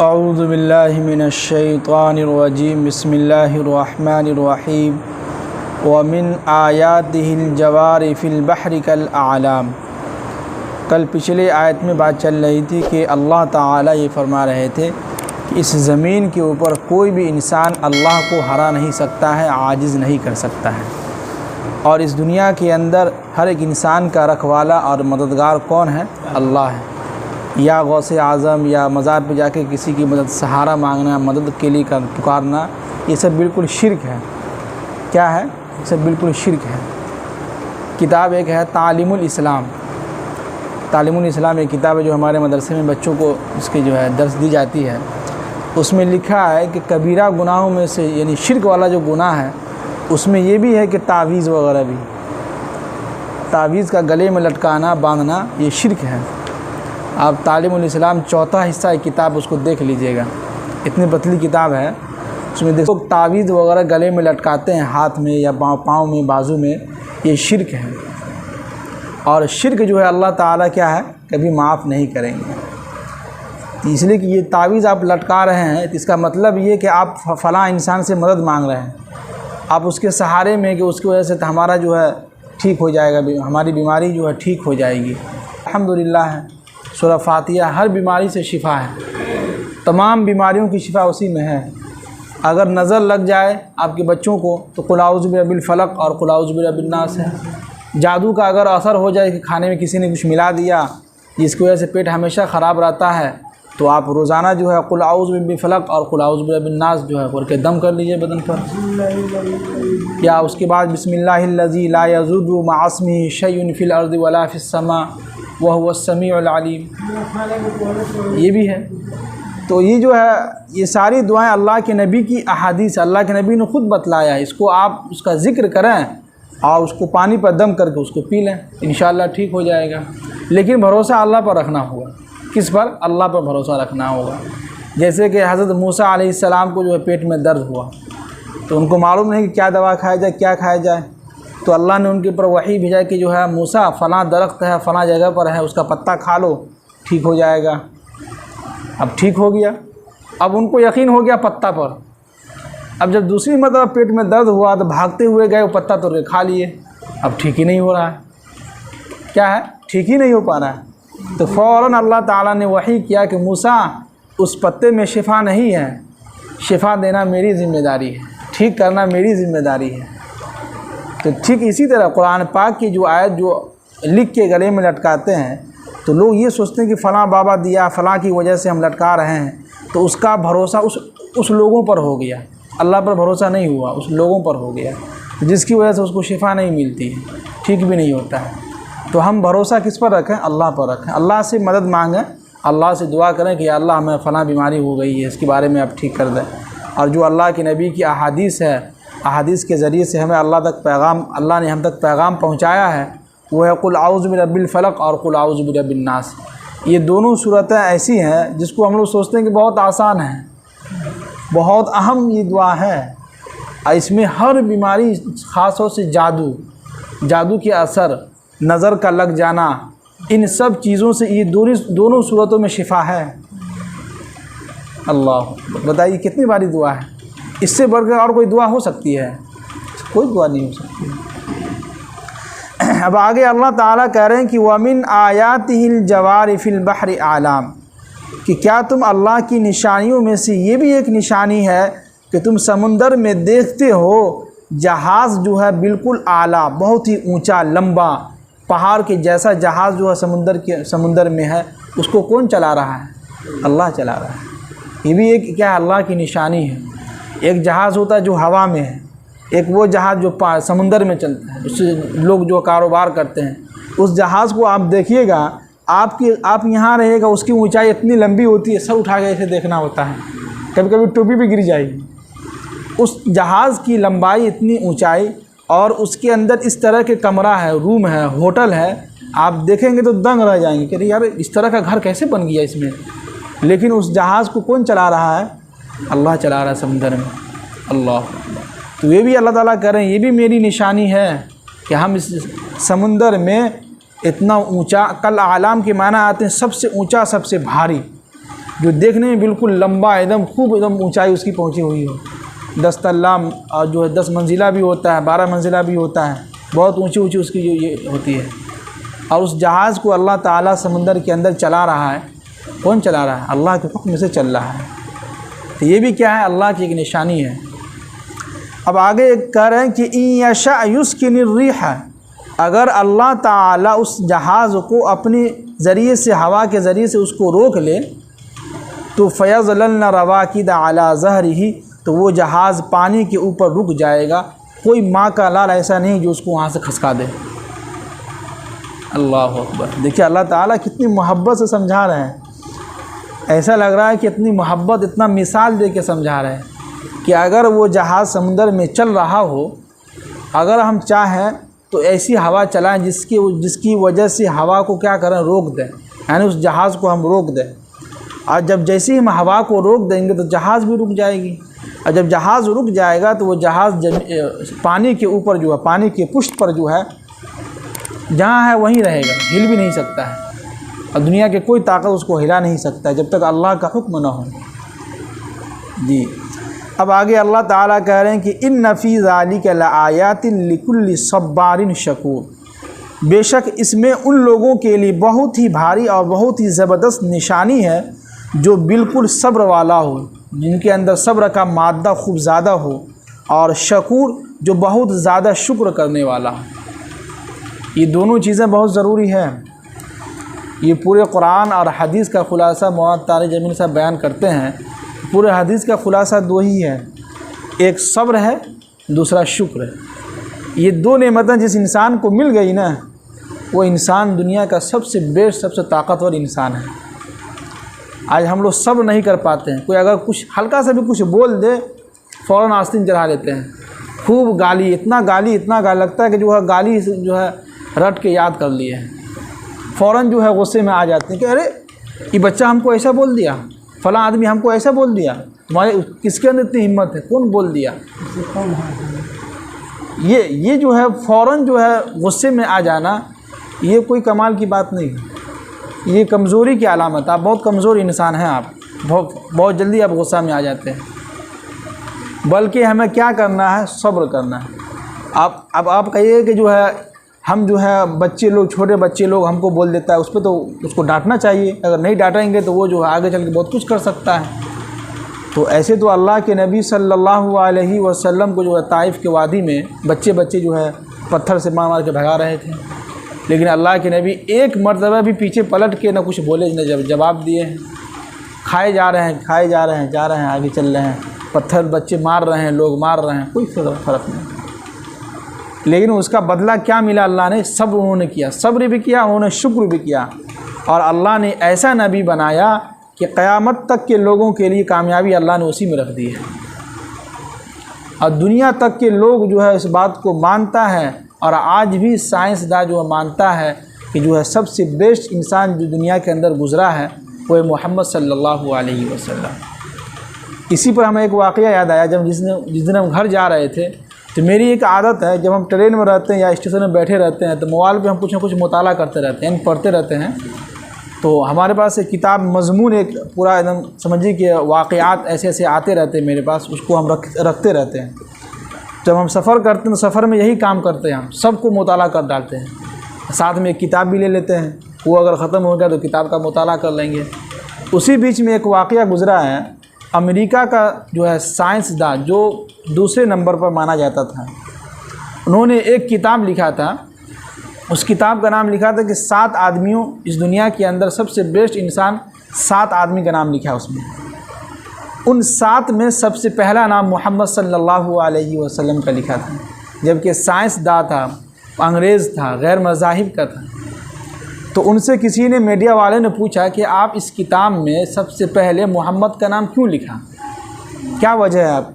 अऊज़ु बिल्लाहि मिनश्शैतानिर्रजीम बिस्मिल्लाहिर्रहमानिर्रहीम व मिन आयातिहिल जवारि फिल बहरि कल आलाम। कल पिछले आयत में बात चल रही थी कि अल्लाह ताला ये फरमा रहे थे कि इस ज़मीन के ऊपर कोई भी इंसान अल्लाह को हरा नहीं सकता है, आजिज़ नहीं कर सकता है। और इस दुनिया के अंदर हर एक इंसान का रखवाला और मददगार कौन है? अल्लाह है। या गौसे आज़म या मज़ार पे जाके किसी की मदद, सहारा मांगना, मदद के लिए पुकारना, ये सब बिल्कुल शिर्क है। क्या है? ये सब बिल्कुल शिर्क है। किताब एक है तालीमुल इस्लाम। तालीमुल इस्लाम एक किताब है जो हमारे मदरसे में बच्चों को इसकी जो है दर्स दी जाती है। उसमें लिखा है कि कबीरा गुनाहों में से यानी शिर्क वाला जो गुनाह है उसमें ये भी है कि तावीज़ वगैरह भी, तावीज़ का गले में लटकाना, बांधना, ये शिर्क है। आप तालीमुल इस्लाम चौथा हिस्सा है किताब, उसको देख लीजिएगा, इतनी पतली किताब है। उसमें देखो तावीज़ वगैरह गले में लटकाते हैं, हाथ में या पाँव में, बाजू में, ये शिर्क है। और शिर्क जो है अल्लाह ताला क्या है, कभी माफ़ नहीं करेंगे। इसलिए कि ये तावीज़ आप लटका रहे हैं तो इसका मतलब ये कि आप फ़लाँ इंसान से मदद मांग रहे हैं, आप उसके सहारे में कि उसकी वजह से तो हमारा जो है ठीक हो जाएगा, हमारी बीमारी जो है ठीक हो जाएगी। अल्हम्दुलिल्लाह है, सूरह फातिहा हर बीमारी से शिफा है, तमाम बीमारियों की शिफा उसी में है। अगर नज़र लग जाए आपके बच्चों को तो कुल औज़ु बिरब्बिल फलक और कुल औज़ु बिरब्बिन नास है। जादू का अगर असर हो जाए कि खाने में किसी ने कुछ मिला दिया जिसकी वजह से पेट हमेशा ख़राब रहता है, तो आप रोज़ाना जो है कुल औज़ु बिरब्बिल फलक और कुल औज़ु बिरब्बिन नास जो है करके दम कर लीजिए बदन पर। या उसके बाद बिस्मिल्लाहिल्लज़ी ला यज़ुर्रु मअ इस्मिही शैउन फिल अर्दि वला फिस समा वह हुवस समीउल अलीम, ये भी है। तो ये जो है ये सारी दुआएं अल्लाह के नबी की अहादीस, अल्लाह के नबी ने ख़ुद बतलाया है। इसको आप उसका ज़िक्र करें और उसको पानी पर दम करके उसको पी लें, इंशाअल्लाह ठीक हो जाएगा। लेकिन भरोसा अल्लाह पर रखना होगा। किस पर? अल्लाह पर भरोसा रखना होगा। जैसे कि हज़रत मूसा अलैहिस्सलाम को जो है पेट में दर्द हुआ तो उनको मालूम नहीं कि क्या दवा खाया जाए, क्या खाया जाए, तो अल्लाह ने उनके ऊपर वही भेजा कि जो है मूसा फ़लाँ दरख्त है, फ़लाँ जगह पर है, उसका पत्ता खा लो, ठीक हो जाएगा। अब ठीक हो गया, अब उनको यकीन हो गया पत्ता पर। अब जब दूसरी मरतबा पेट में दर्द हुआ तो भागते हुए गए, वो पत्ता तो खा लिए, अब ठीक ही नहीं हो रहा है। क्या है? ठीक ही नहीं हो पा रहा है। तो फ़ौरन अल्लाह ताला ने वही किया कि मूसा उस पत्ते में शिफा नहीं है, शिफा देना मेरी ज़िम्मेदारी है, ठीक करना मेरी ज़िम्मेदारी है। तो ठीक इसी तरह कुरान पाक की जो आयत जो लिख के गले में लटकाते हैं तो लोग ये सोचते हैं कि फ़लाँ बाबा दिया, फ़लाँ की वजह से हम लटका रहे हैं, तो उसका भरोसा उस लोगों पर हो गया। अल्लाह पर भरोसा नहीं हुआ, उस लोगों पर हो गया, जिसकी वजह से उसको शिफा नहीं मिलती है, ठीक भी नहीं होता है। तो हम भरोसा किस पर रखें? अल्लाह पर रखें। अल्लाह से मदद मांगें, अल्लाह से दुआ करें कि अल्लाह हमें फ़लाँ बीमारी हो गई है, इसके बारे में आप ठीक कर दें। और जो अल्लाह के नबी की अहादीस है, अहादीस के ज़रिए से हमें अल्लाह ने हम तक पैगाम पहुँचाया है, वो है कुल औज़ु बिरब्बिल फलक और कुल औज़ु बिरब्बिन नास। ये दोनों सूरतें ऐसी हैं जिसको हम लोग सोचते हैं कि बहुत आसान है, बहुत अहम ये दुआ है। इसमें हर बीमारी, ख़ास तौर से जादू के असर, नज़र का लग जाना, इन सब चीज़ों से ये दोनों सूरतों में शिफा है। अल्लाह, बताइए कितनी बारी दुआ है, इससे बढ़कर और कोई दुआ हो सकती है? कोई दुआ नहीं हो सकती। अब आगे अल्लाह ताला कह रहे हैं कि वमिन आयातिहिल जवारि फिल बहरि आलाम, कि क्या तुम अल्लाह की निशानियों में से ये भी एक निशानी है कि तुम समुंदर में देखते हो जहाज़ जो है बिल्कुल आला, बहुत ही ऊंचा, लंबा, पहाड़ के जैसा जहाज़ जो है समुंदर में है, उसको कौन चला रहा है? अल्लाह चला रहा है। ये भी एक क्या, अल्लाह की निशानी है। एक जहाज़ होता है जो हवा में है, एक वो जहाज़ जो समुंदर में चलता है, उससे लोग जो कारोबार करते हैं, उस जहाज़ को आप देखिएगा, आप यहाँ रहेगा, उसकी ऊंचाई इतनी लंबी होती है, सर उठा के ऐसे देखना होता है, कभी कभी टोपी भी गिर जाएगी। उस जहाज़ की लंबाई, इतनी ऊंचाई, और उसके अंदर इस तरह के कमरा है, रूम है, होटल है, आप देखेंगे तो दंग रह जाएंगे कि अरे यार इस तरह का घर कैसे बन गया इसमें। लेकिन उस जहाज़ को कौन चला रहा है? अल्लाह चला रहा है समुंदर में। अल्लाह, तो ये भी अल्लाह ताला कह रहे हैं, ये भी मेरी निशानी है कि हम इस समुंदर में इतना ऊंचा, कल आलाम के माना आते हैं सबसे ऊंचा, सबसे भारी। जो देखने में बिल्कुल लंबा एकदम खूब एकदम ऊंचाई उसकी पहुंची हुई हो, 10 तल्ला और जो है 10 मंजिला भी होता है, 12 मंजिला भी होता है, बहुत ऊंची ऊंची उसकी जो ये होती है। और उस जहाज़ को अल्लाह ताला समंदर के अंदर चला रहा है। कौन चला रहा है? अल्लाह के हुक्म से चल रहा है। तो ये भी क्या है? अल्लाह की एक निशानी है। अब आगे कह रहे हैं कि इन यशा युस्किनिर रिह, अगर अल्लाह ताला उस जहाज़ को अपने ज़रिए से, हवा के ज़रिए से उसको रोक ले, तो फ़यज़लन रवाकिद अला ज़हरिही, तो वो जहाज़ पानी के ऊपर रुक जाएगा। कोई माँ का लाल ऐसा नहीं जो उसको वहाँ से खसका दे। अल्लाह अकबर। देखिए अल्लाह ताला कितनी मोहब्बत से समझा रहे हैं। ऐसा लग रहा है कि इतनी मोहब्बत, इतना मिसाल दे के समझा रहे हैं कि अगर वो जहाज़ समुंदर में चल रहा हो, अगर हम चाहें तो ऐसी हवा चलाएं जिसकी वजह से हवा को क्या करें? रोक दें, यानी उस जहाज़ को हम रोक दें। और जब जैसे ही हम हवा को रोक देंगे तो जहाज़ भी रुक जाएगी। और जब जहाज़ रुक जाएगा तो वो जहाज़ पानी के ऊपर जो है, पानी के पुष्ट पर जो है, जहाँ है वहीं रहेगा, हिल भी नहीं सकता है। और दुनिया के कोई ताकत उसको हिला नहीं सकता है जब तक अल्लाह का हुक्म ना हो। जी, अब आगे अल्लाह ताला कह रहे हैं कि इन्न फ़ी ज़ालिका लआयातिन लिकुल्लि सब्बारिन शकूर, बेशक इसमें उन लोगों के लिए बहुत ही भारी और बहुत ही ज़बरदस्त निशानी है जो बिल्कुल सब्र वाला हो, जिनके अंदर सब्र का मादा खूब ज़्यादा हो, और शकूर जो बहुत ज़्यादा शुक्र करने वाला हो। ये दोनों चीज़ें बहुत ज़रूरी है। ये पूरे कुरान और हदीस का ख़ुलासा मौलाना तारिक जमील साहब बयान करते हैं। पूरे हदीस का ख़ुलासा दो ही है, एक सब्र है, दूसरा शुक्र है। ये दो नेमतें जिस इंसान को मिल गई ना, वो इंसान दुनिया का सबसे बेस्ट, सबसे ताकतवर इंसान है। आज हम लोग सब्र नहीं कर पाते हैं। कोई अगर कुछ हल्का सा भी कुछ बोल दे, फ़ौरन आस्तीन चढ़ा लेते हैं, खूब गाली, इतना गाली लगता है कि जो है गाली जो है रट के याद कर लिए हैं। फ़ौरन जो है गुस्से में आ जाते हैं कि अरे ये बच्चा हमको ऐसा बोल दिया, फ़लाँ आदमी हमको ऐसा बोल दिया। तुम्हारे किसके अंदर इतनी हिम्मत है? कौन बोल दिया? ये जो है फ़ौरन जो है गुस्से में आ जाना, ये कोई कमाल की बात नहीं है। ये कमज़ोरी की अलामत। आप बहुत कमज़ोर इंसान हैं, आप बहुत जल्दी आप गुस्सा में आ जाते हैं। बल्कि हमें क्या करना है? सब्र करना है। अब आप कहिए कि जो है हम जो है बच्चे लोग, छोटे बच्चे लोग हमको बोल देता है, उस पर तो उसको डांटना चाहिए। अगर नहीं डांटेंगे तो वो जो है आगे चल के बहुत कुछ कर सकता है। तो ऐसे तो अल्लाह के नबी सल्लल्लाहु अलैहि वसल्लम को जो है ताइफ के वादी में बच्चे जो है पत्थर से मार के भगा रहे थे, लेकिन अल्लाह के नबी एक मरतबा भी पीछे पलट के न कुछ बोले, न जवाब दिए हैं। खाए जा रहे हैं, आगे चल रहे हैं, पत्थर बच्चे मार रहे हैं, लोग मार रहे हैं, कोई फ़र्क नहीं। लेकिन उसका बदला क्या मिला? अल्लाह ने सब्र उन्होंने किया, सब्र भी किया, उन्होंने शुक्र भी किया। और अल्लाह ने ऐसा नबी बनाया कि क़यामत तक के लोगों के लिए कामयाबी अल्लाह ने उसी में रख दी है। और दुनिया तक के लोग जो है इस बात को मानता है, और आज भी साइंसदान जो है मानता है कि जो है सबसे बेस्ट इंसान जो दुनिया के अंदर गुज़रा है वो है मोहम्मद सल्लल्लाहु अलैहि वसल्लम। इसी पर हमें एक वाक़या याद आया। जिस दिन हम घर जा रहे थे, तो मेरी एक आदत है, जब हम ट्रेन में रहते हैं या स्टेशन में बैठे रहते हैं तो मोबाइल पे हम कुछ न कुछ मुताला करते रहते हैं, पढ़ते रहते हैं। तो हमारे पास एक किताब मज़मून एक पूरा एकदम समझिए कि वाक़यात ऐसे आते रहते हैं मेरे पास, उसको हम रखते रहते हैं। जब हम सफ़र करते हैं तो सफ़र में यही काम करते हैं, हम सबको मुताला कर डालते हैं, साथ में एक किताब भी ले लेते हैं। वो अगर ख़त्म हो गया तो किताब का मुताला कर लेंगे। उसी बीच में एक वाक़या गुज़रा है। अमेरिका का जो है साइंसदान जो दूसरे नंबर पर माना जाता था, उन्होंने एक किताब लिखा था। उस किताब का नाम लिखा था कि 7 आदमियों, इस दुनिया के अंदर सबसे बेस्ट इंसान 7 आदमी का नाम लिखा उसमें। उन 7 में सबसे पहला नाम मोहम्मद सल्लल्लाहु अलैहि वसल्लम का लिखा था, जबकि साइंसदान था, अंग्रेज़ था, गैर मज़ाहिब का था। तो उनसे किसी ने, मीडिया वाले ने पूछा कि आप इस किताब में सबसे पहले मोहम्मद का नाम क्यों लिखा, क्या वजह है आप?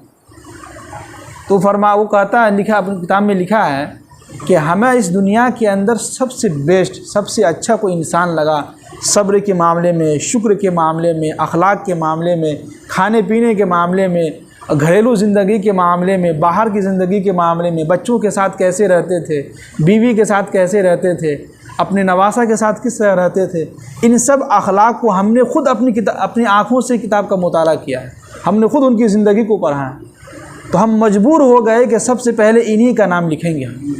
तो वो कहता है, लिखा अपनी किताब में लिखा है कि हमें इस दुनिया के अंदर सबसे बेस्ट, सबसे अच्छा कोई इंसान लगा, सब्र के मामले में, शुक्र के मामले में, अखलाक के मामले में, खाने पीने के मामले में, घरेलू ज़िंदगी के मामले में, बाहर की ज़िंदगी के मामले में, बच्चों के साथ कैसे रहते थे, बीवी के साथ कैसे रहते थे, अपने नवासा के साथ किस तरह रहते थे, इन सब अखलाक को हमने खुद अपनी आँखों से किताब का मुताला किया है, हमने खुद उनकी ज़िंदगी को पढ़ा है। तो हम मजबूर हो गए कि सबसे पहले इन्हीं का नाम लिखेंगे हम।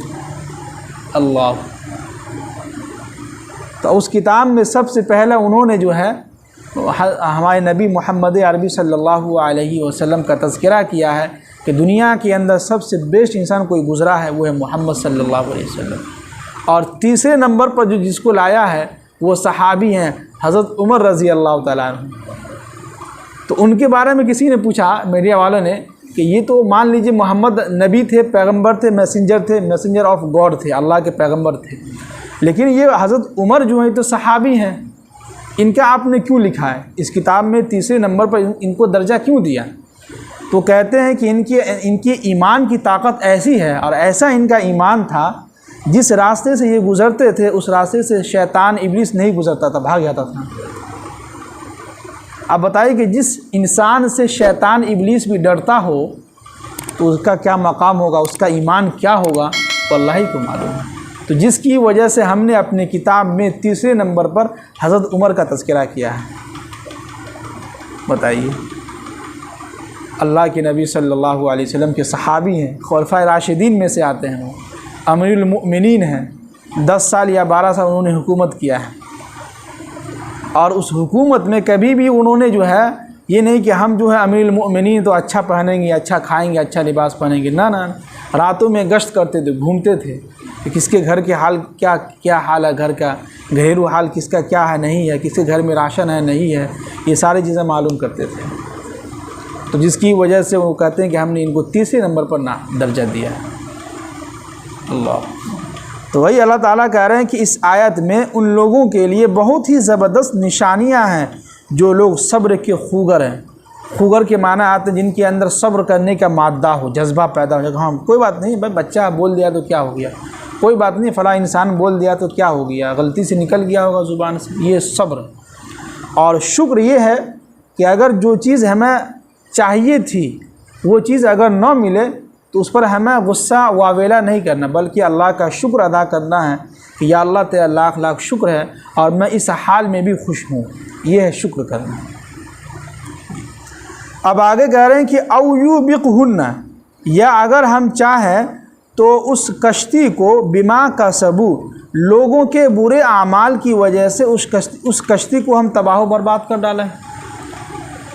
अल्लाह, तो उस किताब में सबसे पहले उन्होंने जो है हमारे नबी मोहम्मद अरबी सल्लल्लाहु अलैहि वसल्लम का तज़किरा किया है कि दुनिया के अंदर सबसे बेस्ट इंसान कोई गुज़रा है वो है मोहम्मद सल्लल्लाहु अलैहि वसल्लम। और तीसरे नंबर पर जो जिसको लाया है वो सहाबी हैं हज़रत उमर रज़ी अल्लाह तआला अन्हु। तो उनके बारे में किसी ने पूछा मीडिया वालों ने कि ये तो मान लीजिए मोहम्मद नबी थे, पैगंबर थे, मैसेंजर ऑफ गॉड थे, अल्लाह के पैगंबर थे, लेकिन ये हज़रत उमर जो है तो सहाबी हैं, इनका आपने क्यों लिखा है इस किताब में तीसरे नंबर पर, इनको दर्जा क्यों दिया? तो कहते हैं कि इनके ईमान की ताकत ऐसी है और ऐसा इनका ईमान था, जिस रास्ते से ये गुज़रते थे उस रास्ते से शैतान इब्लीस नहीं गुज़रता था, भाग जाता था। अब बताइए कि जिस इंसान से शैतान इब्लीस भी डरता हो तो उसका क्या मकाम होगा, उसका ईमान क्या होगा, तो अल्लाह ही को मालूम है। तो जिसकी वजह से हमने अपने किताब में तीसरे नंबर पर हज़रत उमर का तज़किरा किया है। बताइए, अल्लाह के नबी सल्लल्लाहु अलैहि वसल्लम के सहाबी हैं, खुलफाए राशिदीन में से आते हैं, वो अमीरुल मुमिनीन हैं, 10 साल या 12 साल उन्होंने हुकूमत किया है। और उस हुकूमत में कभी भी उन्होंने जो है ये नहीं कि हम जो है अमीरुल मुमिनीन तो अच्छा पहनेंगे, अच्छा खाएंगे, अच्छा लिबास पहनेंगे, ना ना, रातों में गश्त करते थे, घूमते थे कि किसके घर के हाल क्या हाल है, घर का घरेलू हाल किसका क्या है, नहीं है, किसके घर में राशन है, नहीं है, ये सारी चीज़ें मालूम करते थे। तो जिसकी वजह से वो कहते हैं कि हमने इनको तीसरे नंबर पर ना दर्जा दिया है। अल्लाह, तो वही अल्लाह ताला कह रहे हैं कि इस आयत में उन लोगों के लिए बहुत ही ज़बरदस्त निशानियां हैं जो लोग सब्र के खूगर हैं। खूगर के माना आते हैं जिनके अंदर सब्र करने का मादा हो, जज्बा पैदा हो जाए। हाँ, कोई बात नहीं भाई, बच्चा बोल दिया तो क्या हो गया, कोई बात नहीं, फ़लाँ इंसान बोल दिया तो क्या हो गया, गलती से निकल गया होगा ज़ुबान से। ये सब्र और शुक्र ये है कि अगर जो चीज़ हमें चाहिए थी वो चीज़ अगर न मिले तो उस पर हमें गुस्सा वावेला नहीं करना, बल्कि अल्लाह का शुक्र अदा करना है कि या अल्लाह तेरा लाख लाख शुक्र है और मैं इस हाल में भी खुश हूँ। ये है शुक्र करना। अब आगे कह रहे हैं कि औ युबिक़हुन्ना, या अगर हम चाहें तो उस कश्ती को बिमा का सबू, लोगों के बुरे आमाल की वजह से उस कश्ती को हम तबाह बर्बाद कर डालें।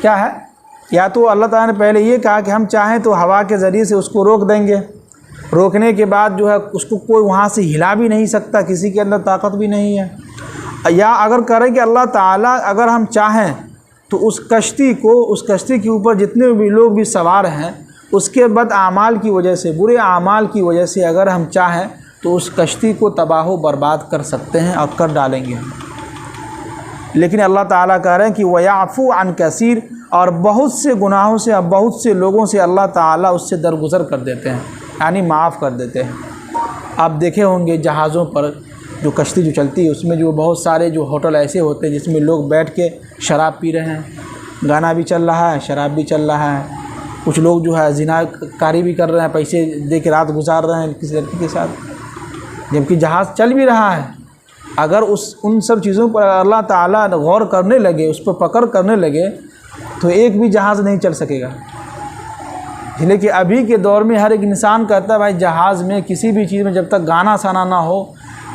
क्या है, या तो अल्लाह ताला ने पहले ये कहा कि हम चाहें तो हवा के ज़रिए से उसको रोक देंगे, रोकने के बाद जो है उसको कोई वहाँ से हिला भी नहीं सकता, किसी के अंदर ताकत भी नहीं है। या अगर करें कि अल्लाह ताला अगर हम चाहें तो उस कश्ती के ऊपर जितने भी लोग भी सवार हैं उसके बद आमाल की वजह से, बुरे आमाल की वजह से अगर हम चाहें तो उस कश्ती को तबाह बर्बाद कर सकते हैं और कर डालेंगे हम। लेकिन अल्लाह ताला कह रहे हैं कि वयाफ़ू अन कसीर, और बहुत से गुनाहों से और बहुत से लोगों से अल्लाह ताला उससे दरगुज़र कर देते हैं, यानी माफ़ कर देते हैं। आप देखे होंगे जहाज़ों पर जो कश्ती जो चलती है उसमें जो बहुत सारे जो होटल ऐसे होते हैं जिसमें लोग बैठ के शराब पी रहे हैं, गाना भी चल रहा है, शराब भी चल रहा है, कुछ लोग जो है ज़िनाकारी भी कर रहे हैं, पैसे दे के रात गुजार रहे हैं किसी लड़की के साथ, जबकि जहाज़ चल भी रहा है। अगर उन सब चीज़ों पर अल्लाह ताला गौर करने लगे, उस पर पकड़ करने लगे तो एक भी जहाज़ नहीं चल सकेगा। इसलिए कि अभी के दौर में हर एक इंसान कहता है भाई जहाज़ में किसी भी चीज़ में जब तक गाना साना ना हो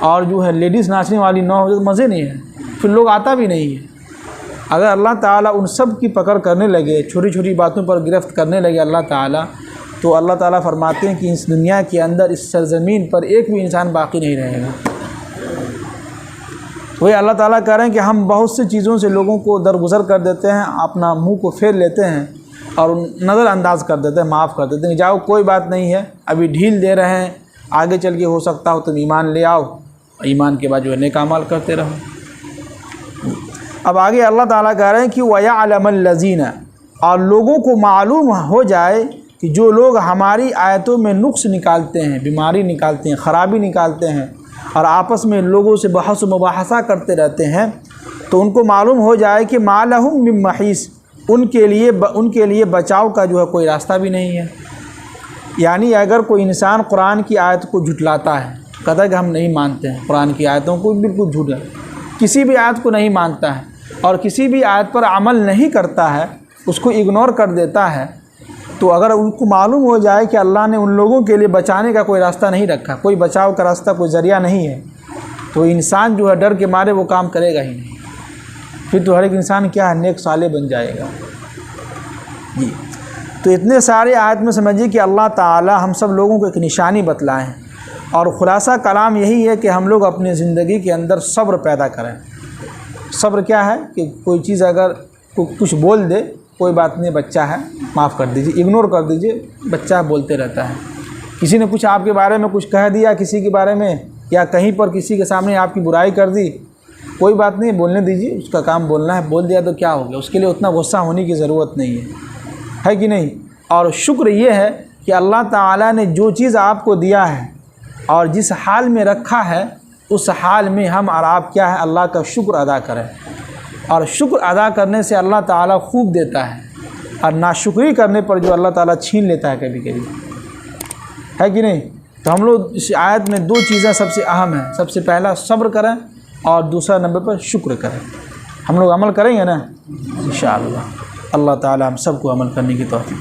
और जो है लेडीज़ नाचने वाली ना हो तो मज़े नहीं है, फिर लोग आता भी नहीं है। अगर अल्लाह ताला उन सब की पकड़ करने लगे, छोटी छोटी बातों पर गिरफ्त करने लगे अल्लाह ताला, तो अल्लाह ताला फरमाते हैं कि इस दुनिया के अंदर, इस सरज़मीन पर एक भी इंसान बाकी नहीं रहेगा। वही अल्लाह ताला कह रहे हैं कि हम बहुत सी चीज़ों से लोगों को दरगुज़र कर देते हैं, अपना मुंह को फेर लेते हैं और नज़रअंदाज कर देते हैं, माफ़ कर देते हैं, जाओ कोई बात नहीं है, अभी ढील दे रहे हैं, आगे चल के हो सकता हो तुम ईमान ले आओ, ईमान के बाद जो है नेक अमाल करते रहो। अब आगे अल्लाह ताला कह रहे हैं कि वयअलमल लज़ीना, और लोगों को मालूम हो जाए कि जो लोग हमारी आयतों में नुक्स निकालते हैं, बीमारी निकालते हैं, ख़राबी निकालते हैं और आपस में लोगों से बहस मुबाहसा करते रहते हैं, तो उनको मालूम हो जाए कि मालहुम मिन महीस, उनके लिए बचाव का जो है कोई रास्ता भी नहीं है। यानी अगर कोई इंसान कुरान की आयत को झुटलाता है, कहता है कि हम नहीं मानते हैं कुरान की आयतों को, बिल्कुल झूठ है, किसी भी आयत को नहीं मानता है और किसी भी आयत पर अमल नहीं करता है, उसको इग्नोर कर देता है, तो अगर उनको मालूम हो जाए कि अल्लाह ने उन लोगों के लिए बचाने का कोई रास्ता नहीं रखा, कोई बचाव का रास्ता, कोई ज़रिया नहीं है, तो इंसान जो है डर के मारे वो काम करेगा ही नहीं। फिर तो हर एक इंसान क्या है, नेक साले बन जाएगा जी। तो इतने सारे आयत में समझिए कि अल्लाह ताला हम सब लोगों को एक निशानी बतलाए हैं और ख़ुलासा कलाम यही है कि हम लोग अपनी ज़िंदगी के अंदर सब्र पैदा करें। सब्र क्या है कि कोई चीज़ अगर कुछ बोल दे, कोई बात नहीं, बच्चा है, माफ़ कर दीजिए, इग्नोर कर दीजिए, बच्चा बोलते रहता है। किसी ने कुछ आपके बारे में कुछ कह दिया, किसी के बारे में, या कहीं पर किसी के सामने आपकी बुराई कर दी, कोई बात नहीं, बोलने दीजिए, उसका काम बोलना है, बोल दिया तो क्या हो गया, उसके लिए उतना गुस्सा होने की ज़रूरत नहीं है कि नहीं। और शुक्र ये है कि अल्लाह ताला ने जो चीज़ आपको दिया है और जिस हाल में रखा है, उस हाल में हम और आप क्या है, अल्लाह का शुक्र अदा करें। और शुक्र अदा करने से अल्लाह ताला खूब देता है, और नाशुक्री करने पर जो अल्लाह ताला छीन लेता है कभी कभी, है कि नहीं। तो हम लोग इस आयत में दो चीज़ें सबसे अहम है, सबसे पहला सब्र करें और दूसरा नंबर पर शुक्र करें। हम लोग अमल करेंगे ना इंशाअल्लाह। अल्लाह ताला हम सबको अमल करने की तौफीक